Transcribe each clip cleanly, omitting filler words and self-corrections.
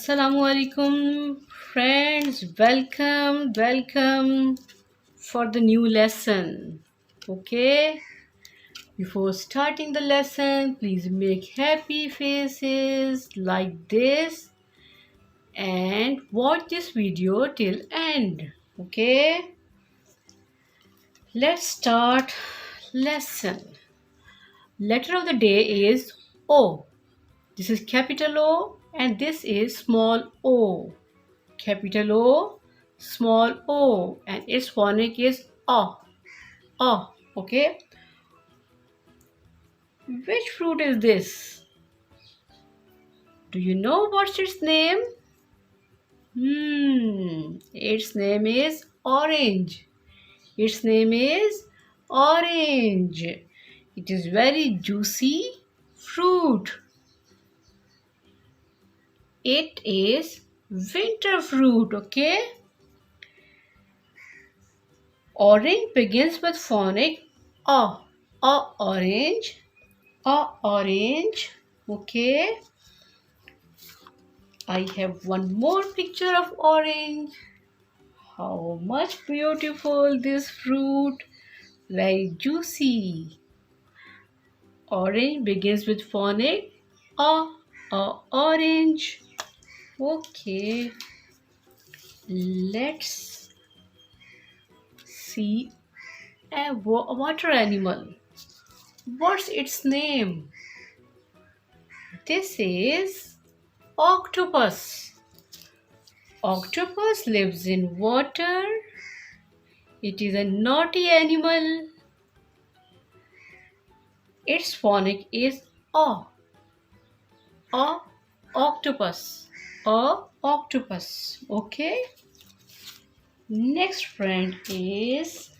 Assalamu alaikum friends, welcome for the new lesson. Okay, before starting the lesson, please make happy faces like this and watch this video till end. Okay, let's start lesson. Letter of the day is O. This is capital O and this is small o. Capital O, small o, and its phonic is A. A. Okay. Which fruit is this? Do you know what's its name? Its name is orange. Its name is orange. It is very juicy fruit. It is winter fruit, okay? Orange begins with phonic A. A orange. A orange. Okay. I have one more picture of orange. How much beautiful this fruit. Very juicy. Orange begins with phonic A. A orange. Okay. Let's see a water animal. What's its name? This is octopus. Octopus lives in water. It is a naughty animal. Its phonic is A. A octopus. A octopus. Okay. Next friend is,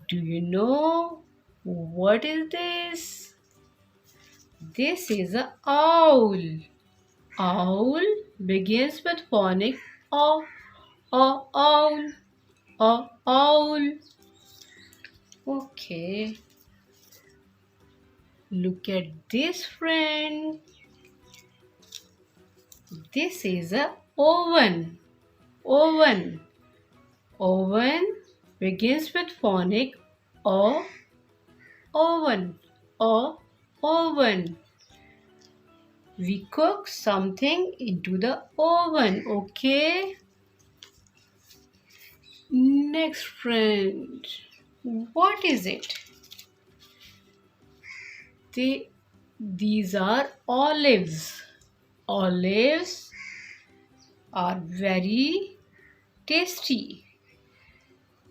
do you know what is this? This is a owl. Owl begins with phonic A. A owl. A owl. Okay. Look at this friend. This is a oven. Oven. Oven begins with phonic O. Oven. O. Oven. We cook something into the oven. Okay. Next friend. What is it? These are olives. Olives are very tasty.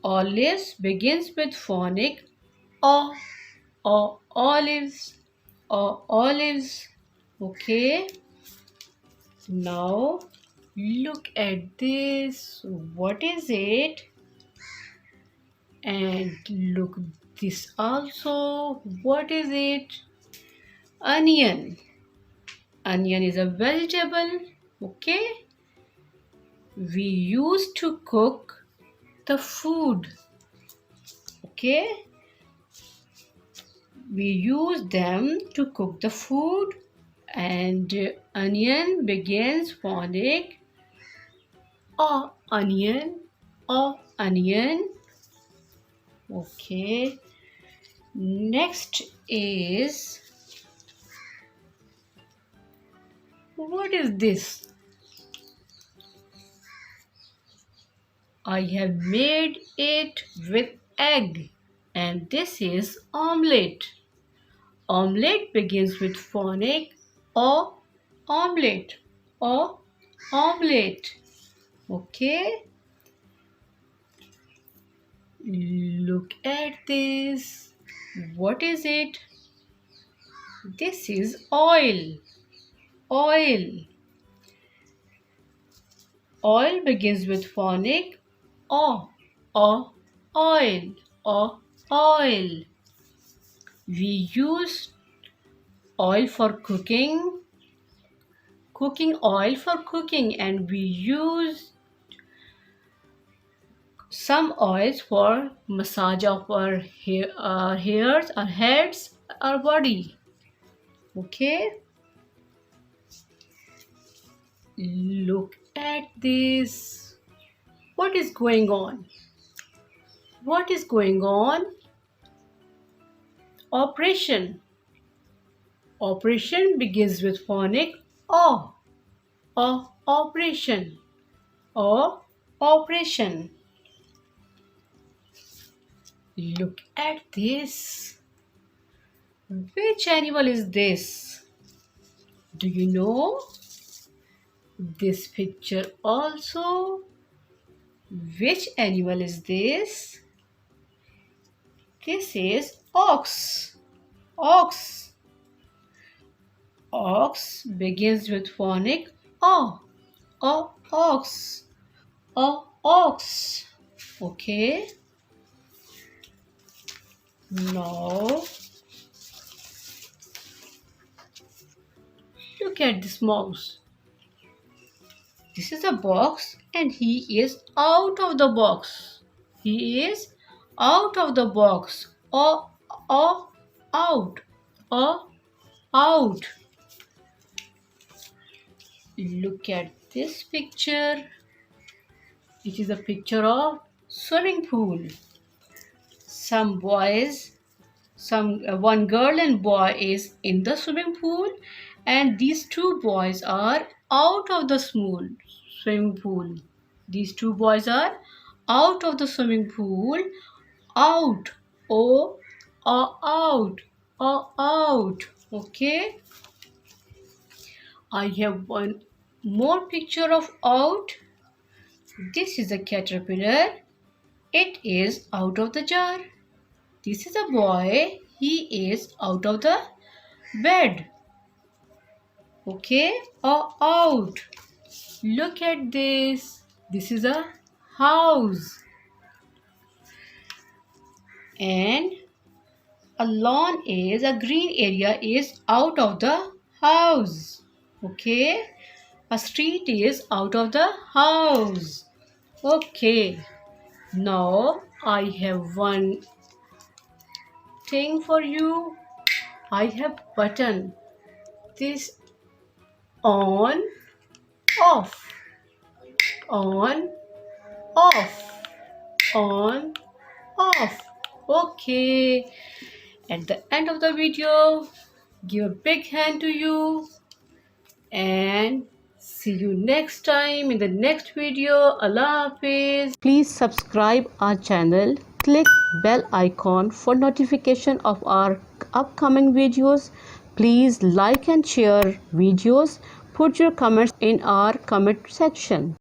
Olives begins with phonic O. O olives. O olives. Okay. Now look at this. What is it? And look this also. What is it? Onion. Onion is a vegetable. Okay. We use to cook the food. Okay. We use them to cook the food, and onion begins phonic A. Onion. A. Onion. Okay. Next is, what is this? I have made it with egg, and this is omelette. Omelette begins with phonic O. Omelette. O. Omelette. Okay. Look at this. What is it? This is oil. Oil. Oil begins with phonic O. O. Oil. O. Oil. We use oil for cooking. Cooking oil for cooking, and we use some oils for massage of our hairs, our heads, our body. Okay. Look at this. What is going on? What is going on? Operation. Operation begins with phonic O. Operation. Operation. Look at this. Which animal is this? Do you know? This picture also. Which animal is this? This is ox. Ox. Ox begins with phonic O. Ox. Ox. Okay. Now look at this mouse. This is a box and he is out of the box. He is out of the box. Out. Out. Look at this picture. It is a picture of swimming pool. Some boys, one girl and boy is in the swimming pool, and these two boys are out of the swimming pool. These two boys are out of the swimming pool. Out. Out. Out. Okay. I have one more picture of out. This is a caterpillar. It is out of the jar. This is a boy. He is out of the bed. Okay. Out. Look at this. This is a house. And a lawn is, a green area is out of the house. Okay. A street is out of the house. Okay. Now I have one thing for you. I have button. This on, off, on, off, on, off. Okay. At the end of the video, give a big hand to you and see you next time in the next video. Allah Hafiz. Please subscribe our channel. Click bell icon for notification of our upcoming videos. Please like and share videos. Put your comments in our comment section.